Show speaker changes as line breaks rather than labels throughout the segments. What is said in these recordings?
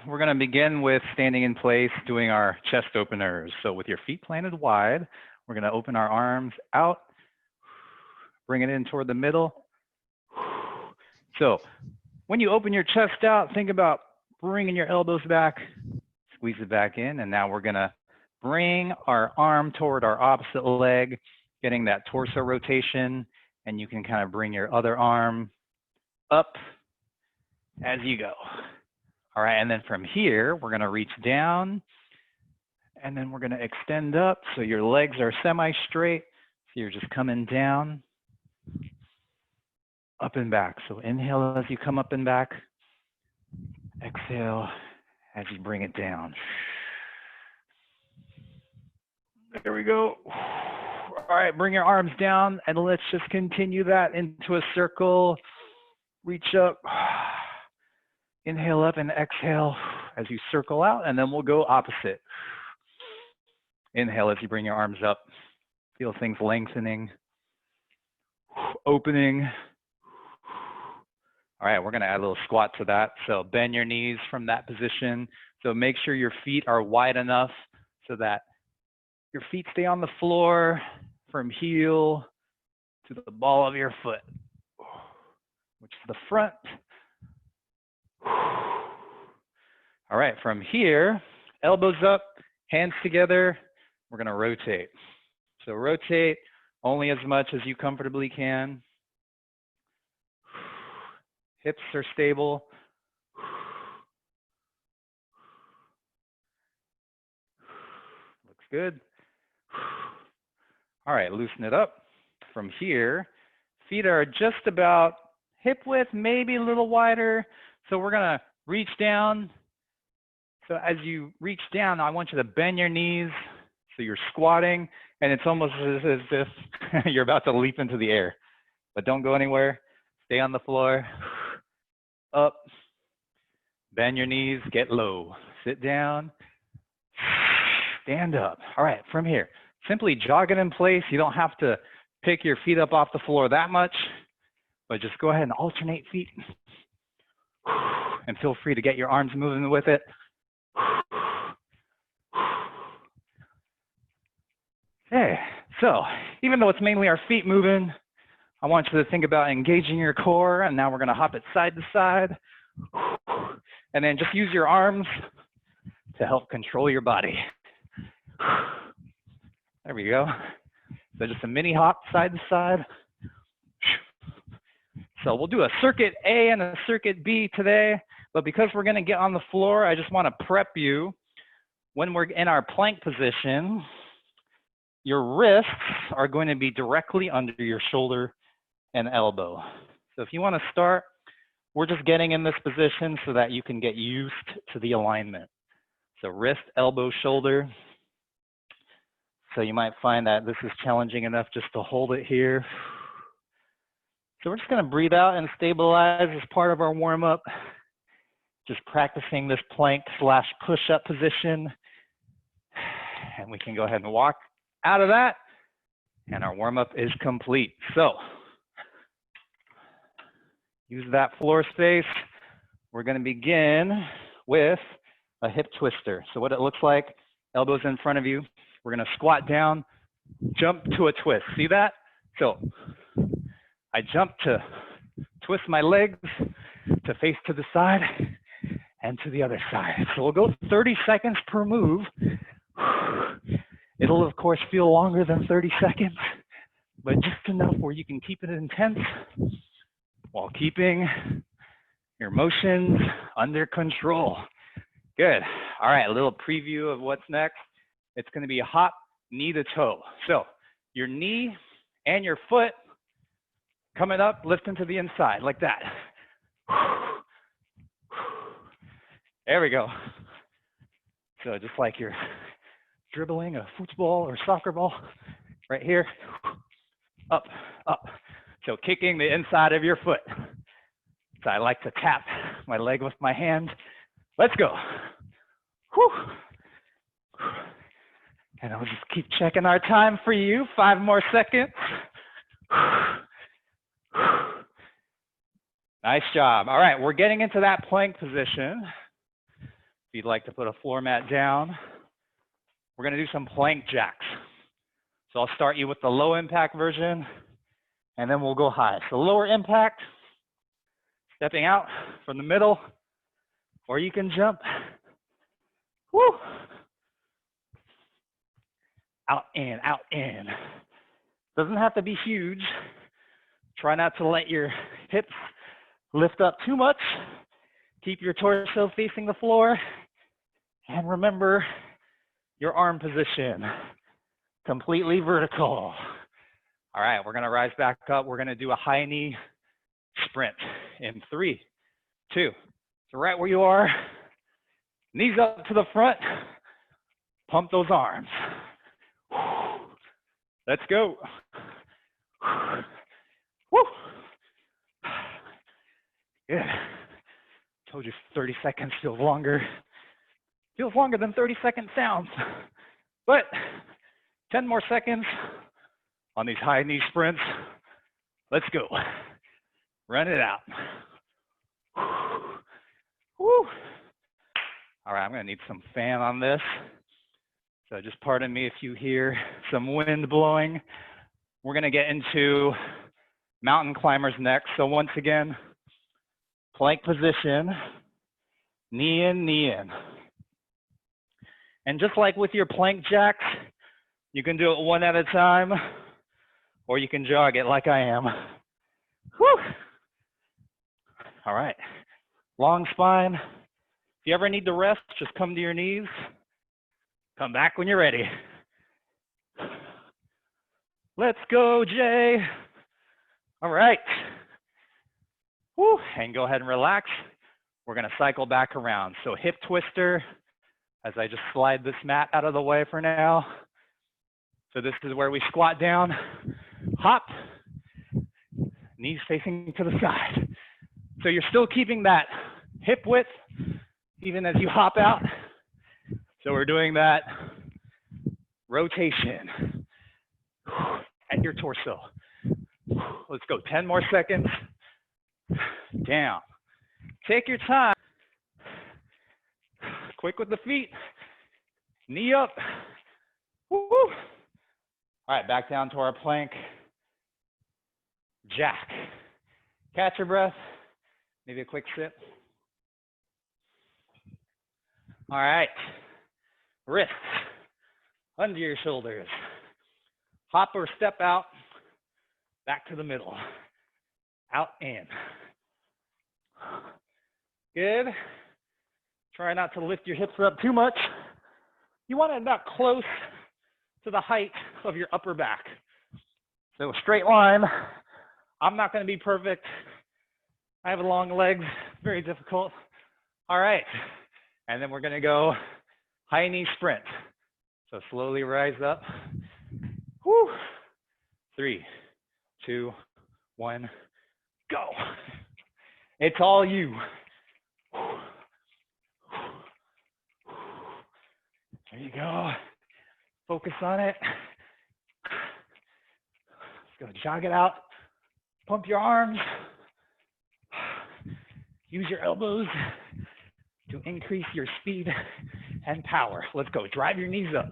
we're going to begin with standing in place, doing our chest openers. So with your feet planted wide, we're going to open our arms out, bring it in toward the middle. So when you open your chest out, think about bringing your elbows back, squeeze it back in, and now we're going to bring our arm toward our opposite leg, getting that torso rotation, and you can kind of bring your other arm up as you go. All right, and then from here, we're gonna reach down, and then we're gonna extend up so your legs are semi-straight. So you're just coming down, up and back. So inhale as you come up and back. Exhale as you bring it down. There we go. All right, bring your arms down, and let's just continue that into a circle. Reach up. Inhale up and exhale as you circle out, and then we'll go opposite. Inhale as you bring your arms up. Feel things lengthening, opening. All right, we're gonna add a little squat to that. So bend your knees from that position. So make sure your feet are wide enough so that your feet stay on the floor from heel to the ball of your foot, which is the front. All right, from here, elbows up, hands together, we're gonna rotate. So rotate only as much as you comfortably can. Hips are stable. Looks good. All right, loosen it up. From here, feet are just about hip width, maybe a little wider. So we're gonna reach down. So as you reach down, I want you to bend your knees. So you're squatting, and it's almost as if you're about to leap into the air. But don't go anywhere. Stay on the floor. Up. Bend your knees, get low. Sit down. Stand up. All right, from here, simply jog it in place. You don't have to pick your feet up off the floor that much, but just go ahead and alternate feet. And feel free to get your arms moving with it. Okay, so even though it's mainly our feet moving, I want you to think about engaging your core, and now we're gonna hop it side to side. And then just use your arms to help control your body. There we go. So just a mini hop side to side. So we'll do a circuit A and a circuit B today, but because we're gonna get on the floor, I just wanna prep you. When we're in our plank position, your wrists are going to be directly under your shoulder and elbow. So if you wanna start, we're just getting in this position so that you can get used to the alignment. So wrist, elbow, shoulder. So you might find that this is challenging enough just to hold it here. So we're just gonna breathe out and stabilize as part of our warm-up. Just practicing this plank / push-up position. And we can go ahead and walk out of that, and our warm-up is complete. So use that floor space. We're gonna begin with a hip twister. So what it looks like, elbows in front of you. We're gonna squat down, jump to a twist. See that? So I jump to twist my legs to face to the side and to the other side. So we'll go 30 seconds per move. It'll of course feel longer than 30 seconds, but just enough where you can keep it intense while keeping your motions under control. Good. All right, a little preview of what's next. It's gonna be a hop, knee to toe. So your knee and your foot coming up, lifting to the inside, like that. There we go. So just like you're dribbling a football or soccer ball, right here, up, up. So kicking the inside of your foot. So I like to tap my leg with my hand. Let's go. Whew. And I'll just keep checking our time for you. 5 more seconds. Nice job. All right, we're getting into that plank position. If you'd like to put a floor mat down, we're going to do some plank jacks. So I'll start you with the low impact version, and then we'll go high. So lower impact, stepping out from the middle, or you can jump. Woo! Out, in, out, in. Doesn't have to be huge. Try not to let your hips lift up too much. Keep your torso facing the floor. And remember your arm position. Completely vertical. All right, we're gonna rise back up. We're gonna do a high knee sprint in 3, 2. So right where you are, knees up to the front, pump those arms. Let's go. Woo. Good. Told you 30 seconds feels longer. Feels longer than 30-second sounds. But 10 more seconds on these high knee sprints. Let's go. Run it out. Woo. All right, I'm gonna need some fan on this. So just pardon me if you hear some wind blowing. We're gonna get into mountain climbers next. So once again, plank position, knee in, knee in. And just like with your plank jacks, you can do it one at a time, or you can jog it like I am. Whew. All right, long spine. If you ever need to rest, just come to your knees. Come back when you're ready. Let's go, Jay. All right. Woo. And go ahead and relax. We're gonna cycle back around. So hip twister, as I just slide this mat out of the way for now. So this is where we squat down, hop, knees facing to the side. So you're still keeping that hip width even as you hop out. So we're doing that rotation at your torso. Let's go, 10 more seconds. Down. Take your time. Quick with the feet. Knee up. Woo. All right, back down to our plank. Jack. Catch your breath. Maybe a quick sip. All right. Wrists under your shoulders. Hop or step out. Back to the middle. Out, in. Good. Try not to lift your hips up too much. You want it about close to the height of your upper back. So a straight line. I'm not going to be perfect. I have long legs, very difficult. All right. And then we're going to go high knee sprint. So slowly rise up. Woo. 3, 2, 1, go. It's all you. There you go. Focus on it. Let's go jog it out. Pump your arms. Use your elbows to increase your speed and power. Let's go. Drive your knees up.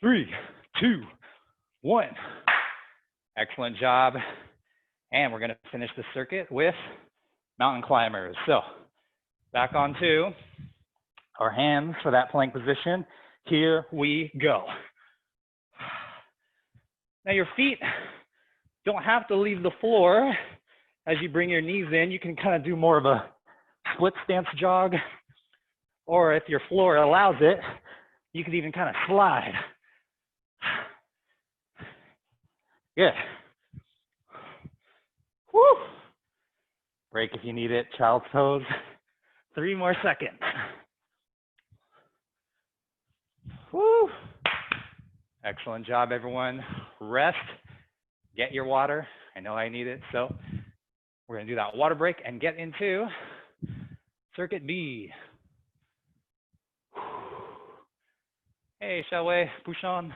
3, 2, 1. Excellent job. And we're going to finish the circuit with mountain climbers. So back onto our hands for that plank position. Here we go. Now your feet don't have to leave the floor as you bring your knees in. You can kind of do more of a split stance jog, or if your floor allows it, you can even kind of slide. Good. Woo. Break if you need it, child's pose. 3 more seconds. Woo. Excellent job, everyone. Rest, get your water. I know I need it, so we're gonna do that water break and get into circuit B. Hey, Xiaowei, Bouchon.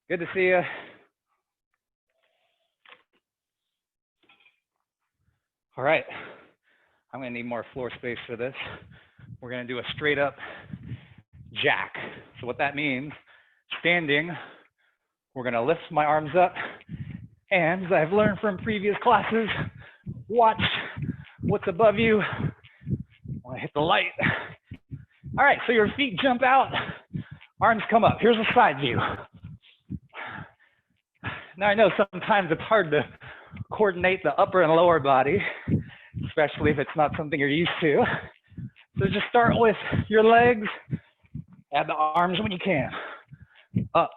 Good to see you. All right, I'm gonna need more floor space for this. We're gonna do a straight up jack. So what that means, standing, we're gonna lift my arms up, and as I've learned from previous classes, watch what's above you. I wanna hit the light. All right, so your feet jump out, arms come up. Here's a side view. Now I know sometimes it's hard to coordinate the upper and lower body, especially if it's not something you're used to. So just start with your legs, add the arms when you can. Up,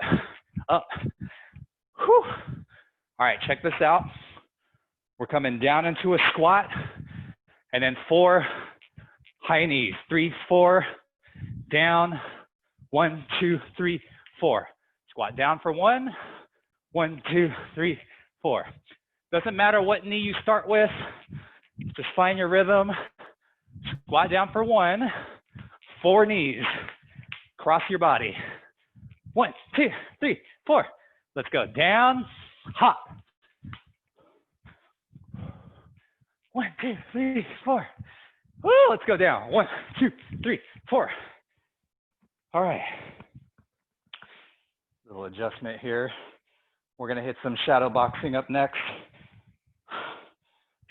up. Whew. All right, check this out. We're coming down into a squat, and then 4 high knees. 3, 4, down. 1, 2, 3, 4. Squat down for 1. 1, 2, 3, 4. Doesn't matter what knee you start with. Just find your rhythm. Squat down for 1. 4 knees. Cross your body. 1, 2, 3, 4. Let's go. Down, hop. 1, 2, 3, 4. Woo, let's go down. 1, 2, 3, 4. All right. Little adjustment here. We're gonna hit some shadow boxing up next.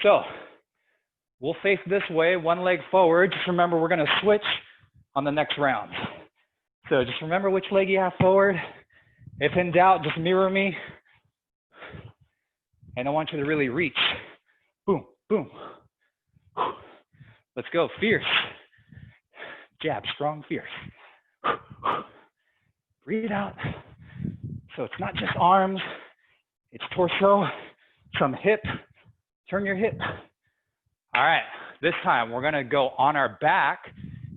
So we'll face this way, one leg forward. Just remember, we're gonna switch on the next round. So just remember which leg you have forward. If in doubt, just mirror me. And I want you to really reach. Boom, boom. Let's go, fierce. Jab, strong, fierce. Breathe out. So it's not just arms, it's torso, some hip. Turn your hip. All right, this time we're gonna go on our back.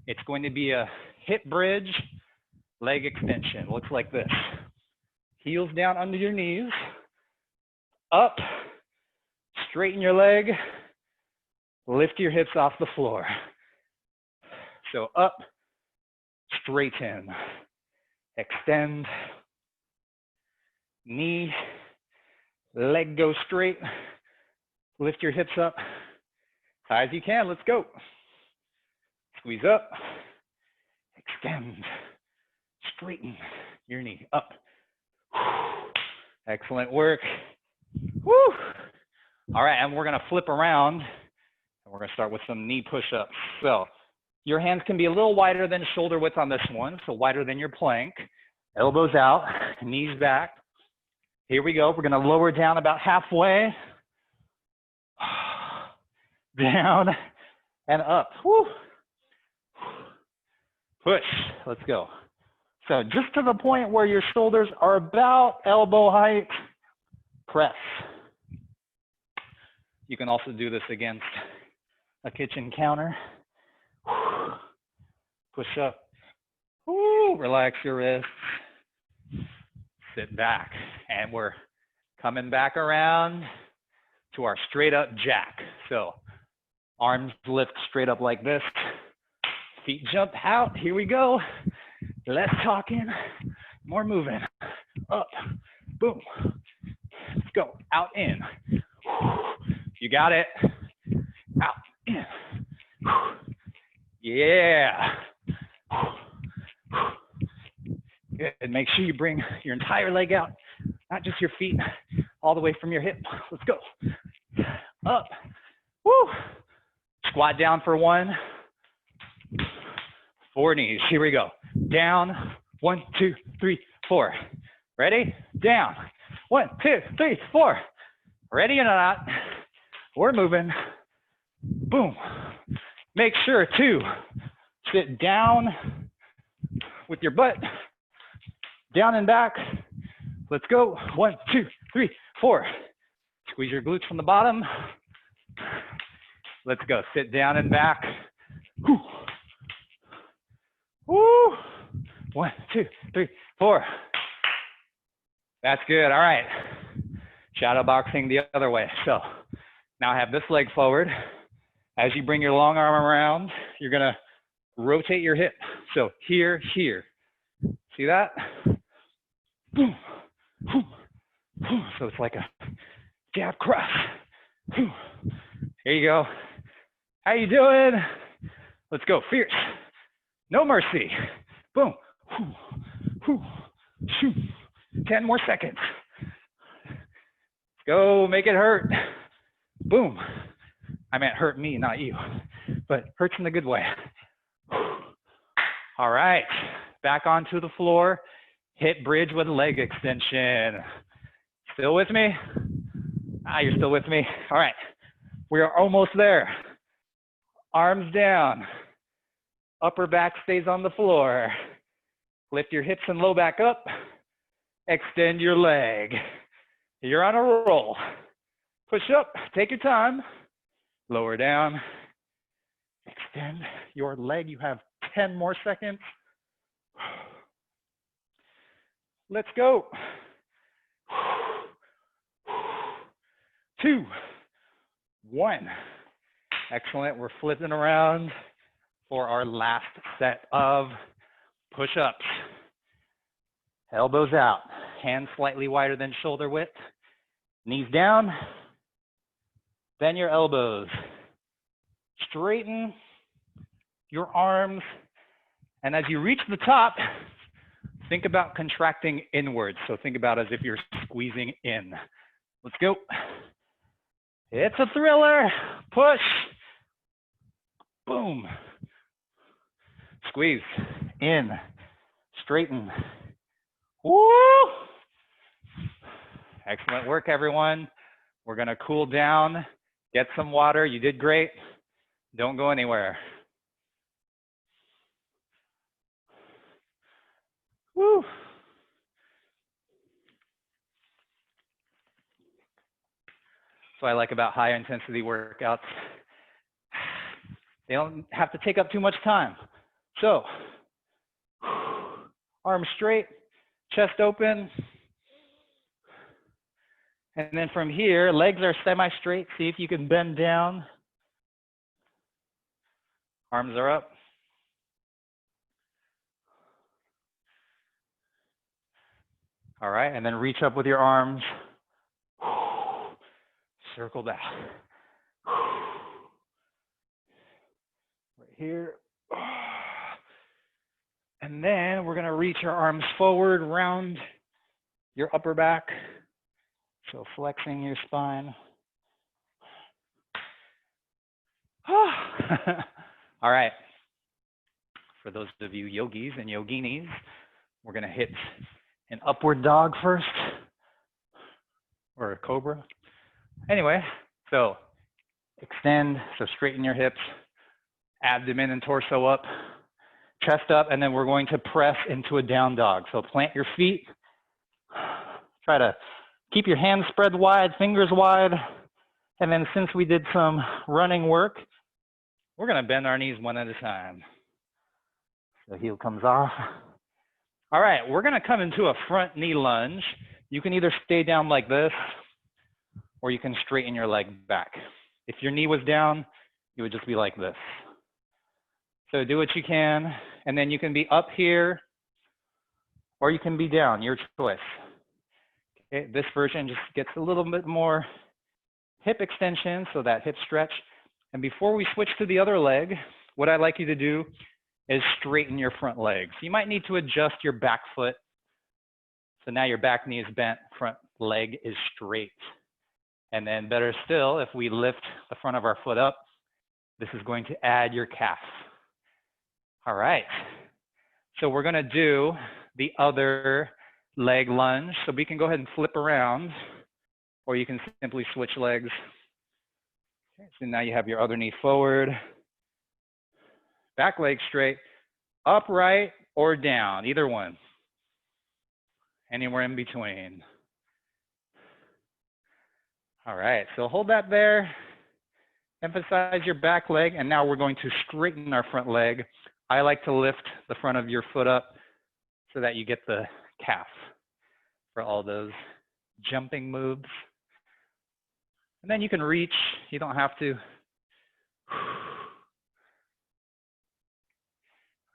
It's going to be a hip bridge, leg extension. Looks like this. Heels down under your knees, up, straighten your leg, lift your hips off the floor. So up, straighten, extend, knee, leg goes straight, lift your hips up, high as you can, let's go. Squeeze up, extend, straighten your knee, up. Excellent work. Woo! All right, and we're gonna flip around, and we're gonna start with some knee push-ups. So your hands can be a little wider than shoulder width on this one, so wider than your plank. Elbows out, knees back. Here we go, we're gonna lower down about halfway. Down and up. Woo. Push, let's go. So just to the point where your shoulders are about elbow height, press. You can also do this against a kitchen counter. Push up. Woo. Relax your wrists. Sit back. And we're coming back around to our straight up jack. So arms lift straight up like this. Feet jump out. Here we go. Less talking, more moving. Up, boom. Let's go. Out, in. You got it. Out, in. Yeah. Good. And make sure you bring your entire leg out, not just your feet, all the way from your hip. Let's go. Up. Woo. Squat down for 1. 4 knees. Here we go. Down. 1, 2, 3, 4. Ready? Down. 1, 2, 3, 4. Ready or not, we're moving. Boom. Make sure to sit down with your butt down and back. Let's go. 1, 2, 3, 4. Squeeze your glutes from the bottom. Let's go. Sit down and back. Whew. Woo. 1, 2, 3, 4. That's good. All right. Shadow boxing the other way. So now I have this leg forward. As you bring your long arm around, you're going to rotate your hip. So here, here. See that? Boom. Boom. Boom. So it's like a jab cross. Here you go. How you doing? Let's go, fierce. No mercy. Boom. 10 more seconds. Let's go, make it hurt. Boom. I meant hurt me, not you, but hurts in a good way. All right, back onto the floor. Hit bridge with leg extension. Still with me? You're still with me? All right, we are almost there. Arms down. Upper back stays on the floor. Lift your hips and low back up. Extend your leg. You're on a roll. Push up, take your time. Lower down. Extend your leg. You have 10 more seconds. Let's go. 2, 1. Excellent. We're flipping around for our last set of push-ups. Elbows out, hands slightly wider than shoulder width. Knees down, bend your elbows. Straighten your arms. And as you reach the top, think about contracting inwards. So think about as if you're squeezing in. Let's go. It's a thriller. Push. Boom. Squeeze. In. Straighten. Woo! Excellent work, everyone. We're going to cool down. Get some water. You did great. Don't go anywhere. Woo! That's what I like about high intensity workouts. They don't have to take up too much time. So, arms straight, chest open. And then from here, legs are semi-straight. See if you can bend down. Arms are up. All right, and then reach up with your arms. Circle back. Right here. And then we're gonna reach our arms forward, round your upper back. So flexing your spine. All right. For those of you yogis and yoginis, we're gonna hit an upward dog first, or a cobra. Anyway, so extend, so straighten your hips, abdomen and torso up, chest up, and then we're going to press into a down dog. So plant your feet, try to keep your hands spread wide, fingers wide, and then since we did some running work, we're gonna bend our knees one at a time. So heel comes off. All right, we're gonna come into a front knee lunge. You can either stay down like this, or you can straighten your leg back. If your knee was down, you would just be like this. So do what you can, and then you can be up here, or you can be down, your choice. Okay, this version just gets a little bit more hip extension, so that hip stretch. And before we switch to the other leg, what I'd like you to do is straighten your front legs. You might need to adjust your back foot. So now your back knee is bent, front leg is straight. And then better still, if we lift the front of our foot up, this is going to add your calf. All right. So we're gonna do the other leg lunge. So we can go ahead and flip around, or you can simply switch legs. Okay, so now you have your other knee forward, back leg straight, upright or down, either one. Anywhere in between. All right, so hold that there. Emphasize your back leg, and now we're going to straighten our front leg. I like to lift the front of your foot up so that you get the calf for all those jumping moves. And then you can reach, you don't have to.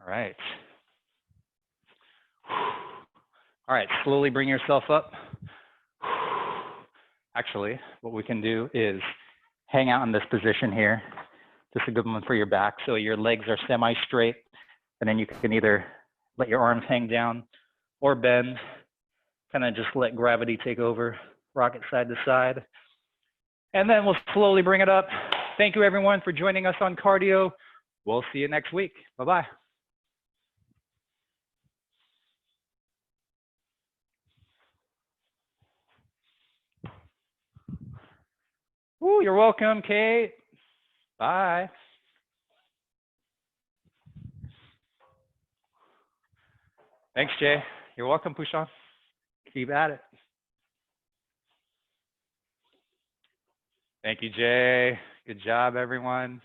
All right. All right, slowly bring yourself up. Actually, what we can do is hang out in this position here. Just a good one for your back. So your legs are semi-straight, and then you can either let your arms hang down or bend, kind of just let gravity take over, rock it side to side. And then we'll slowly bring it up. Thank you everyone for joining us on cardio. We'll see you next week. Bye-bye. Ooh, you're welcome, Kate. Bye. Thanks, Jay. You're welcome, Pushan. Keep at it. Thank you, Jay. Good job, everyone.